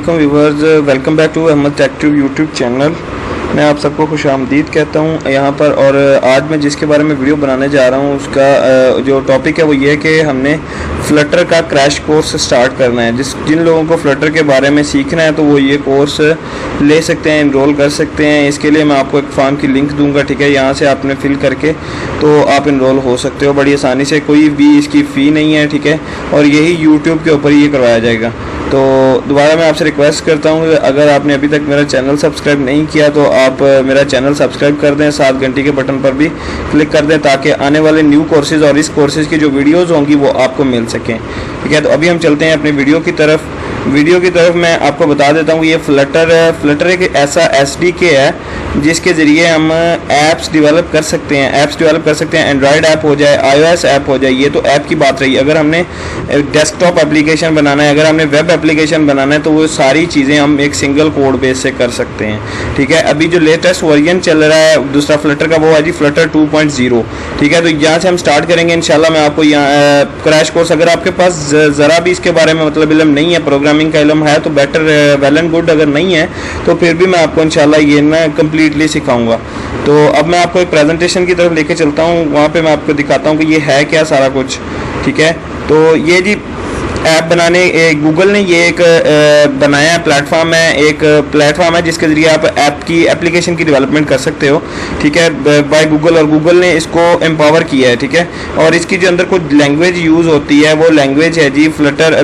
वालेकुम viewers, welcome back to Ahmed tech tube YouTube channel. मैं आप सबको खुशामदीद कहता हूं यहाँ पर। और आज मैं जिसके बारे में वीडियो बनाने जा रहा हूं उसका जो टॉपिक है वो ये है कि हमने फ्लटर का क्रैश कोर्स स्टार्ट करना है। जिन लोगों को फ्लटर के बारे में सीखना है तो वो ये कोर्स ले सकते हैं, इनरोल कर सकते हैं। इसके लिए मैं आपको एक फॉर्म की लिंक दूंगा, ठीक है। यहाँ से आपने फिल करके तो आप इनरोल हो सकते हो बड़ी आसानी से, कोई भी इसकी फ़ी नहीं है, ठीक है। और यही यूट्यूब के ऊपर ये करवाया जाएगा। तो दोबारा मैं आपसे रिक्वेस्ट करता हूँ कि अगर आपने अभी तक मेरा चैनल सब्सक्राइब नहीं किया तो आप मेरा चैनल सब्सक्राइब कर दें, साथ घंटी के बटन पर भी क्लिक कर दें ताकि आने वाले न्यू कोर्सेज और इस कोर्सेज की जो वीडियोस होंगी वो आपको मिल सकें, ठीक है। तो अभी हम चलते हैं अपनी वीडियो की तरफ। मैं आपको बता देता हूँ ये फ्लटर एक ऐसा SDK है जिसके ज़रिए हम ऐप्स डेवलप कर सकते हैं। एंड्रॉयड ऐप हो जाए, iOS ऐप हो जाए, ये तो ऐप की बात रही। अगर हमने डेस्कटॉप एप्लीकेशन बनाना है, अगर हमने वेब एप्लीकेशन बनाना है तो वो सारी चीज़ें हम एक सिंगल कोड बेस से कर सकते हैं, ठीक है। अभी जो लेटेस्ट वर्जन चल रहा है दूसरा फ्लटर का वो है जी फ्लटर 2.0, ठीक है। तो यहाँ से हम स्टार्ट करेंगे इंशाल्लाह। मैं आपको यहाँ क्रैश कोर्स, अगर आपके पास ज़रा भी इसके बारे में मतलब इल्म नहीं है, प्रोग्रामिंग का इल्म है तो बेटर, वेल एंड गुड। अगर नहीं है तो फिर भी मैं आपको इंशाल्लाह ये ना कम्प्लीटली सिखाऊंगा। तो अब मैं आपको एक प्रेजेंटेशन की तरफ लेके चलता हूँ, वहाँ पे मैं आपको दिखाता हूँ कि ये है क्या सारा कुछ, ठीक है। तो ये जी ऐप बनाने गूगल ने ये एक बनाया प्लेटफॉर्म है जिसके ज़रिए आप ऐप की एप्लीकेशन की डेवलपमेंट कर सकते हो, ठीक है, बाय गूगल। और गूगल ने इसको एम्पावर किया है, ठीक है। और इसकी जो अंदर कुछ लैंग्वेज यूज़ होती है वो लैंग्वेज है जी फ्लटर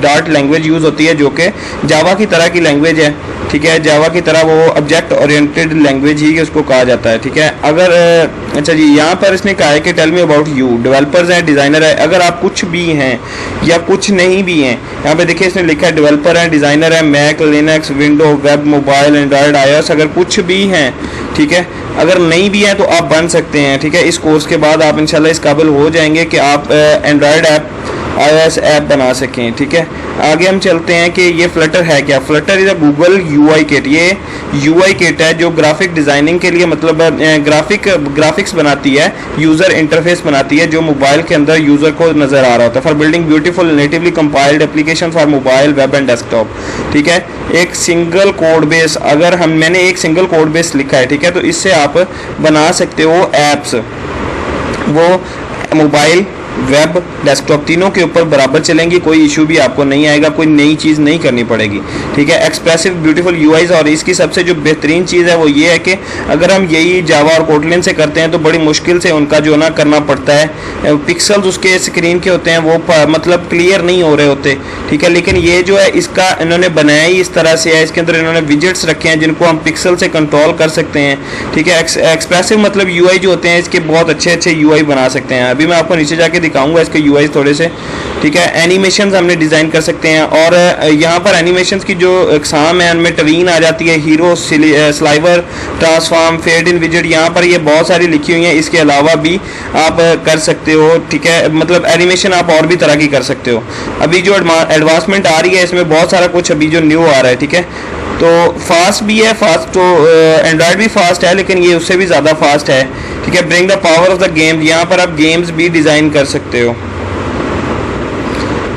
डार्ट लैंग्वेज यूज़ होती है जो कि जावा की तरह की लैंग्वेज है, ठीक है। जावा की तरह वो ऑब्जेक्ट ओरिएंटेड लैंग्वेज ही उसको कहा जाता है, ठीक है। अगर अच्छा जी, यहाँ पर इसने कहा है कि tell me about you, developers हैं, डिज़ाइनर है। अगर आप कुछ भी हैं या कुछ नहीं भी हैं, यहाँ पे देखिए इसने लिखा है डेवलपर है, डिज़ाइनर है, Mac, Linux, window, web, mobile, Android, iOS। अगर कुछ भी हैं, ठीक है। अगर नहीं भी हैं तो आप बन सकते हैं, ठीक है। इस कोर्स के बाद आप इंशाल्लाह इस काबिल हो जाएंगे कि आप एंड्रॉयड ऐप, iOS ऐप बना सकें, ठीक है। आगे हम चलते हैं कि ये फ्लटर है क्या। Flutter is a Google UI kit. ये UI किट है जो ग्राफिक डिज़ाइनिंग के लिए मतलब ग्राफिक्स बनाती है, यूज़र इंटरफेस बनाती है जो मोबाइल के अंदर यूज़र को नज़र आ रहा होता है। For building beautiful natively compiled application for mobile, web and desktop, ठीक है। एक सिंगल कोड बेस, मैंने एक सिंगल कोड बेस लिखा है, ठीक है। तो इससे आप बना सकते हो ऐप्स, वो मोबाइल, वेब, डेस्कटॉप तीनों के ऊपर बराबर चलेंगी, कोई इशू भी आपको नहीं आएगा, कोई नई चीज़ नहीं करनी पड़ेगी, ठीक है। Expressive beautiful UIs। और इसकी सबसे जो बेहतरीन चीज़ है वो ये है कि अगर हम यही जावा और कोटलिन से करते हैं तो बड़ी मुश्किल से उनका जो ना करना पड़ता है, पिक्सल्स उसके स्क्रीन के होते हैं वो मतलब क्लियर नहीं हो रहे होते, ठीक है। लेकिन ये जो है इसका इन्होंने बनाया ही इस तरह से है, इसके अंदर इन्होंने विजेट्स रखे हैं जिनको हम पिक्सल से कंट्रोल कर सकते हैं, ठीक है। एक्सप्रेसिव मतलब UI जो होते हैं इसके बहुत अच्छे UI बना सकते हैं। अभी मैं आपको नीचे जाके दिखाऊंगा इसके UI थोड़े से, ठीक है। एनिमेशंस हमने डिज़ाइन कर सकते हैं। और यहाँ पर एनिमेशंस की जो इकसाम है उनमें टर्रीन आ जाती है, hero, sliver, transform, fade in विजेट, यहाँ पर ये बहुत सारी लिखी हुई हैं। इसके अलावा भी आप कर सकते हो, ठीक है। मतलब एनिमेशन आप और भी तरह की कर सकते हो। अभी जो एडवांसमेंट आ रही है इसमें बहुत सारा कुछ अभी जो न्यू आ रहा है, ठीक है। तो फास्ट भी है, फास्ट तो एंड्रॉयड भी फास्ट है लेकिन ये उससे भी ज़्यादा फास्ट है, ठीक है। Bring the power of the game, यहाँ पर आप गेम्स भी डिज़ाइन कर सकते हो।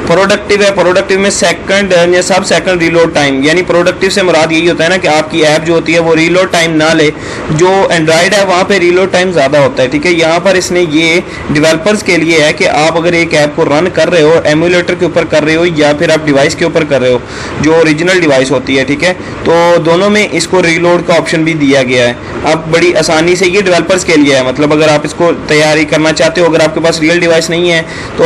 प्रोडक्टिव है, प्रोडक्टिव में सेकंड या सब सेकंड रीलोड टाइम, यानी प्रोडक्टिव से मुराद यही होता है ना कि आपकी ऐप जो होती है वो रीलोड टाइम ना ले। जो एंड्रॉयड है वहाँ पे रीलोड टाइम ज़्यादा होता है, ठीक है। यहाँ पर इसने ये डेवलपर्स के लिए है कि आप अगर एक ऐप को रन कर रहे हो, एमुलेटर के ऊपर कर रहे हो या फिर आप डिवाइस के ऊपर कर रहे हो जो ओरिजिनल डिवाइस होती है, ठीक है। तो दोनों में इसको रीलोड का ऑप्शन भी दिया गया है। आप बड़ी आसानी से, ये डेवलपर्स के लिए है, मतलब अगर आप इसको तैयारी करना चाहते हो, अगर आपके पास रियल डिवाइस नहीं है तो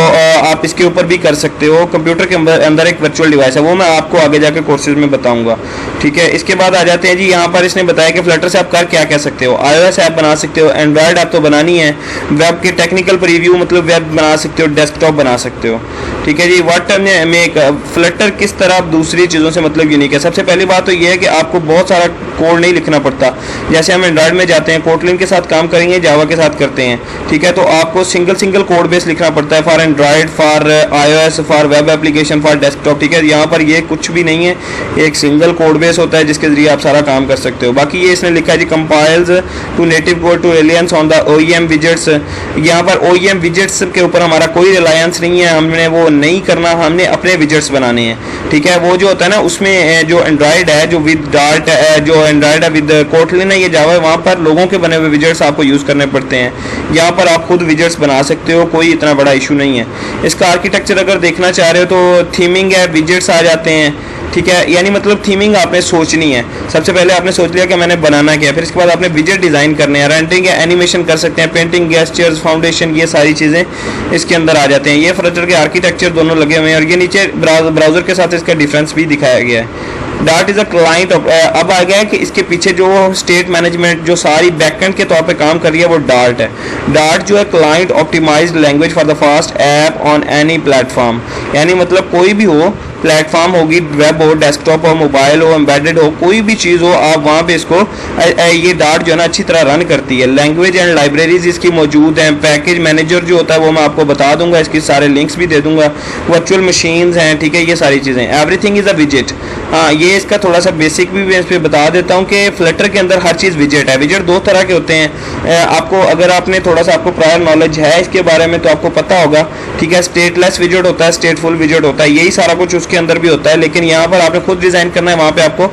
आप इसके ऊपर भी कर सकते हो। कंप्यूटर के अंदर एक वर्चुअल डिवाइस है, वो मैं आपको आगे जाकर कोर्सेज में बताऊंगा, ठीक है। इसके बाद आ जाते हैं जी, यहाँ पर इसने बताया कि फ्लटर से आप कर क्या कह सकते हो। iOS ऐप बना सकते हो, एंड्रॉयड ऐप तो बनानी है, वेब के टेक्निकल प्रीव्यू मतलब वेब बना सकते हो, डेस्कटॉप बना सकते हो, ठीक है जी। व्हाट मेक फ्लटर किस तरह दूसरी चीज़ों से मतलब यूनिक है। सबसे पहली बात तो ये है कि आपको बहुत सारा कोड नहीं लिखना पड़ता। जैसे हम एंड्रॉयड में जाते हैं, कोटलिन के साथ काम करेंगे, जावा के साथ करते हैं, ठीक है। तो आपको सिंगल कोड बेस लिखना पड़ता है for Android, for iOS, for for web application for desktop. ठीक है, यहाँ पर ये कुछ भी नहीं है, एक सिंगल कोड बेस होता है जिसके जरिए आप सारा काम कर सकते हो। बाकी ये इसने लिखा है जी compiles to native code to reliance on the OEM widgets. यहाँ पर OEM विजेट्स के ऊपर हमारा कोई रिलायंस नहीं है, हमने वो नहीं करना, हमने अपने विजेट्स बनाने हैं। ठीक है, वो जो होता है ना उसमें जो एंड्रॉयड है, जो विद डार्ट जो एंड्रॉयड है विद कोटलिन है, ये जावा है, वहाँ पर लोगों के बने हुए विजेट्स आपको यूज़ करने पड़ते हैं। यहाँ पर आप खुद विजेट्स बना सकते हो, कोई इतना बड़ा इशू नहीं है। इसका आर्किटेक्चर अगर देखना चाह रहे हो तो थीमिंग है, विजेट्स आ जाते हैं। ठीक है, यानी मतलब थीमिंग आपने सोचनी है। सबसे पहले आपने सोच लिया कि मैंने बनाना क्या है, फिर इसके बाद आपने विजेट डिज़ाइन करने हैं, रेंडरिंग या एनिमेशन कर सकते हैं, पेंटिंग, गेस्चर्स, फाउंडेशन, ये सारी चीज़ें इसके अंदर आ जाते हैं। ये फ्लटर के आर्किटेक्चर दोनों लगे हुए हैं और ये नीचे ब्राउज़र के साथ इसका डिफरेंस भी दिखाया गया है। Dart is a client. अब आ गया है कि इसके पीछे जो स्टेट मैनेजमेंट जो सारी बैकएंड के तौर पे काम कर रही है वो डार्ट है। डार्ट जो है client optimised language for the fast app on any platform, यानी मतलब कोई भी हो प्लेटफॉर्म होगी, वेब हो, डेस्कटॉप हो, मोबाइल हो, एम्बेडेड हो, कोई भी चीज़ हो, आप वहाँ पे इसको ये डार्ट जो है ना अच्छी तरह रन करती है। लैंग्वेज एंड लाइब्रेरीज इसकी मौजूद हैं। पैकेज मैनेजर जो होता है वो मैं आपको बता दूंगा, इसकी सारे लिंक्स भी दे दूंगा। वर्चुअल मशीन्स हैं, ठीक है, ये सारी चीज़ें। एवरीथिंग इज़ अ विजेट। हाँ, ये इसका थोड़ा सा बेसिक भी मैं इस पर बता देता हूँ कि फ्लटर के अंदर हर चीज़ विजेट है। विजेट दो तरह के होते हैं, आपको अगर आपने थोड़ा सा आपको प्रायर नॉलेज है इसके बारे में तो आपको पता होगा। ठीक है, स्टेटलेस विजेट होता है, स्टेटफुल विजेट होता है, यही सारा कुछ उसके अंदर भी होता है। लेकिन यहाँ पर आपने खुद डिज़ाइन करना है, वहाँ पे आपको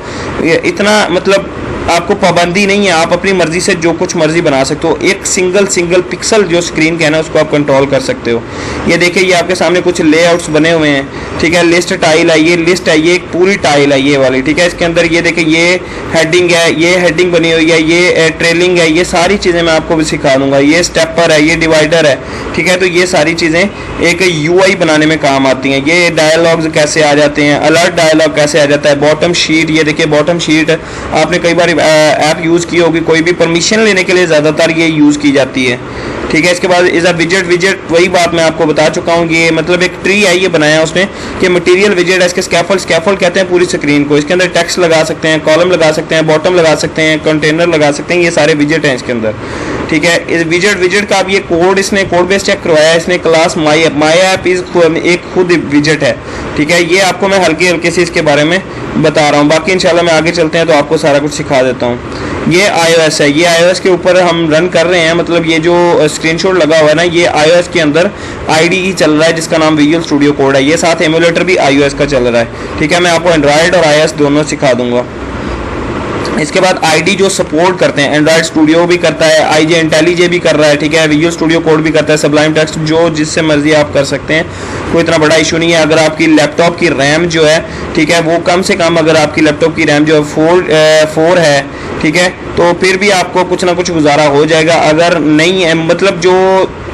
इतना मतलब आपको पाबंदी नहीं है, आप अपनी मर्जी से जो कुछ मर्जी बना सकते हो। एक सिंगल पिक्सल जो स्क्रीन का है ना उसको आप कंट्रोल कर सकते हो। ये देखिए, ये आपके सामने कुछ लेआउट्स बने हुए हैं। ठीक है, लिस्ट टाइल है, ये लिस्ट है, ये एक पूरी टाइल है ये वाली। ठीक है, इसके अंदर ये देखिए, ये हेडिंग है, ये हेडिंग बनी हुई है, ये ट्रेलिंग है, ये सारी चीज़ें मैं आपको भी सिखा दूंगा। ये स्टेपर है, ये डिवाइडर है। ठीक है, तो ये सारी चीज़ें एक UI बनाने में काम आती हैं। ये डायलॉग्स कैसे आ जाते हैं, अलर्ट डायलॉग कैसे आ जाता है, बॉटम शीट, ये देखिए बॉटम शीट आपने कई बार ऐप यूज़ की होगी, कोई भी परमिशन लेने के लिए ज़्यादातर ये यूज़ की जाती है। ठीक है, इसके बाद इज़ अ विजेट। विजेट वही बात मैं आपको बता चुका हूँ, ये मतलब एक ट्री है ये बनाया उसने कि मटेरियल विजेट है। इसके स्कैफोल्ड कहते हैं पूरी स्क्रीन को। इसके अंदर टेक्स्ट लगा सकते हैं, कॉलम लगा सकते हैं, बॉटम लगा सकते हैं, कंटेनर लगा सकते हैं, ये सारे विजेट हैं इसके अंदर। ठीक है, इस विजेट का अब ये कोड इसने कोड बेस चेक करवाया है इसने। क्लास माई ऐप इज एक खुद विजेट है। ठीक है, ये आपको मैं हल्के से इसके बारे में बता रहा हूँ, बाकी इंशाल्लाह मैं आगे चलते हैं तो आपको सारा कुछ सिखा देता हूँ। ये iOS है, ये iOS के ऊपर हम रन कर रहे हैं, मतलब ये जो स्क्रीनशॉट लगा हुआ है ना ये iOS के अंदर IDE चल रहा है जिसका नाम विजुअल स्टूडियो कोड है। ये साथ एमुलेटर भी iOS का चल रहा है। ठीक है, मैं आपको एंड्रॉयड और iOS दोनों सिखा दूंगा। इसके बाद ID जो सपोर्ट करते हैं, एंड्रॉयड स्टूडियो भी करता है, IJ IntelliJ भी कर रहा है। ठीक है, विजुअल स्टूडियो कोड भी करता है, सबलाइम टेक्स्ट जो जिससे मर्जी आप कर सकते हैं, कोई इतना बड़ा इशू नहीं है। अगर आपकी लैपटॉप की रैम जो है, ठीक है, वो कम से कम अगर आपकी लैपटॉप की रैम जो है 4 है, ठीक है, तो फिर भी आपको कुछ ना कुछ गुजारा हो जाएगा। अगर नहीं है, मतलब जो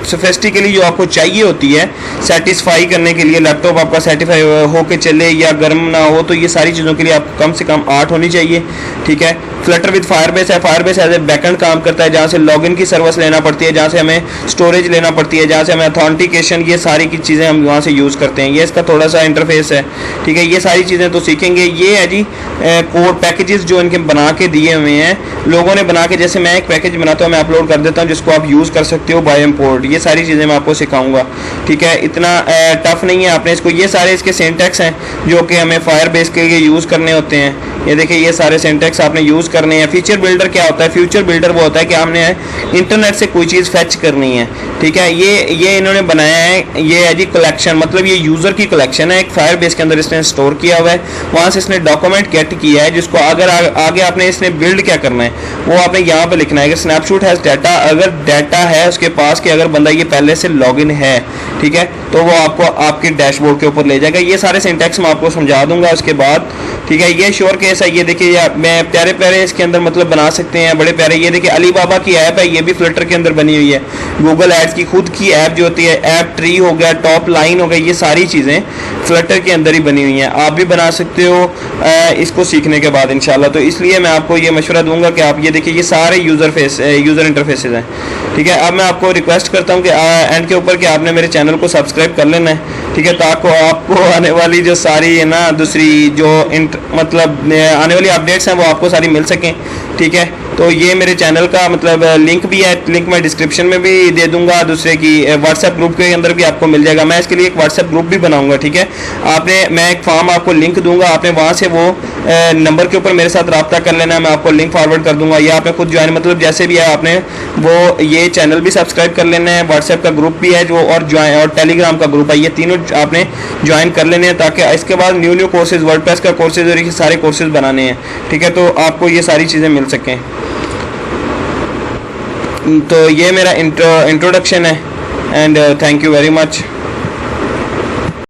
सोफिस्टिकली जो आपको चाहिए होती है सेटिस्फाई करने के लिए, लैपटॉप आपका सेटिस्फाई होके चले या गर्म ना हो, तो ये सारी चीज़ों के लिए आपको कम से कम 8 होनी चाहिए। ठीक है, फ्लटर विद फायरबेस है। फायरबेस एज ए बैकएंड काम करता है, जहाँ से लॉगिन की सर्विस लेना पड़ती है, जहाँ से हमें स्टोरेज लेना पड़ती है, जहाँ से हमें अथॉन्टिकेशन, ये सारी की चीज़ें हम वहाँ से यूज़ करते हैं। ये इसका थोड़ा सा इंटरफेस है। ठीक है, ये सारी चीज़ें तो सीखेंगे। ये है जी कोड पैकेजेस जो इनके बना के दिए हुए हैं लोगों ने बना के, जैसे मैं एक पैकेज बनाता हूँ, मैं अपलोड कर देता हूँ जिसको आप यूज़ कर सकते हो बाय इम्पोर्ट। ये सारी चीज़ें मैं आपको सिखाऊंगा। ठीक है, इतना टफ नहीं है आपने इसको। ये सारे इसके सिंटैक्स हैं जो कि हमें फायरबेस के लिए यूज़ करने होते हैं। ये देखिए, ये सारे सिंटैक्स आपने यूज़ करने हैं। फीचर बिल्डर क्या होता है? फ्यूचर बिल्डर वो होता है कि हमने इंटरनेट से कोई चीज़ फैच करनी है। ठीक है, ये इन्होंने बनाया है। ये है जी कलेक्शन, मतलब ये यूज़र की कलेक्शन है, एक फायरबेस के अंदर इसने स्टोर किया हुआ है। वहाँ से इसने डॉक्यूमेंट गेट किया है जिसको अगर आगे आपने इसने बिल्ड क्या करना है वो आपने यहाँ पे लिखना है कि स्नैपशॉट हैज़ डाटा। अगर डाटा है उसके पास कि अगर बंदा ये पहले से लॉगिन है, ठीक है, तो वो आपको आपके डैशबोर्ड के ऊपर ले जाएगा। ये सारे सिंटैक्स मैं आपको समझा दूंगा उसके बाद। ठीक है, ये श्योर केस है। ये देखिए, मैं प्यारे प्यारे इसके अंदर मतलब बना सकते हैं, बड़े प्यारे। ये देखिए, अली बाबा की ऐप है, ये भी फ्लटर के अंदर बनी हुई है। गूगल एड्स की खुद की ऐप जो होती है, ऐप ट्री हो गया, टॉप लाइन हो गया, ये सारी चीज़ें फ्लटर के अंदर ही बनी हुई हैं। आप भी बना सकते हो इसको सीखने के बाद इंशाल्लाह। तो इसलिए मैं आपको ये मशवरा दूंगा कि आप ये देखिए, ये सारे यूज़र इंटरफेसेस हैं। ठीक है, अब मैं आपको रिक्वेस्ट करता हूँ कि एंड के ऊपर कि आपने मेरे चैनल को सब्सक्राइब कर लेना है। ठीक है, ताकि आपको आने वाली जो सारी है ना दूसरी जो मतलब आने वाली अपडेट्स हैं वो आपको सारी मिल सकें। ठीक है, तो ये मेरे चैनल का मतलब लिंक भी है, लिंक मैं डिस्क्रिप्शन में भी दे दूंगा, दूसरे की व्हाट्सएप ग्रुप के अंदर भी आपको मिल जाएगा। मैं इसके लिए एक व्हाट्सएप ग्रुप भी बनाऊंगा, ठीक है। मैं एक फॉर्म आपको लिंक दूंगा, आपने वहाँ से वो नंबर के ऊपर मेरे साथ रब्ता कर लेना है, मैं आपको लिंक फॉरवर्ड कर दूंगा, या आपने खुद ज्वाइन मतलब जैसे भी है आपने वो ये चैनल भी सब्सक्राइब कर लेना है, व्हाट्सएप का ग्रुप भी है जो और टेलीग्राम का ग्रुप है, ये तीनों आपने ज्वाइन कर लेने हैं, ताकि इसके बाद न्यू कोर्सेज, वर्डप्रेस का कोर्सेज और ये सारे कोर्सेज बनाने हैं, ठीक है, तो आपको ये सारी चीज़ें मिल सकें। तो ये मेरा इंट्रोडक्शन है and thank you very much.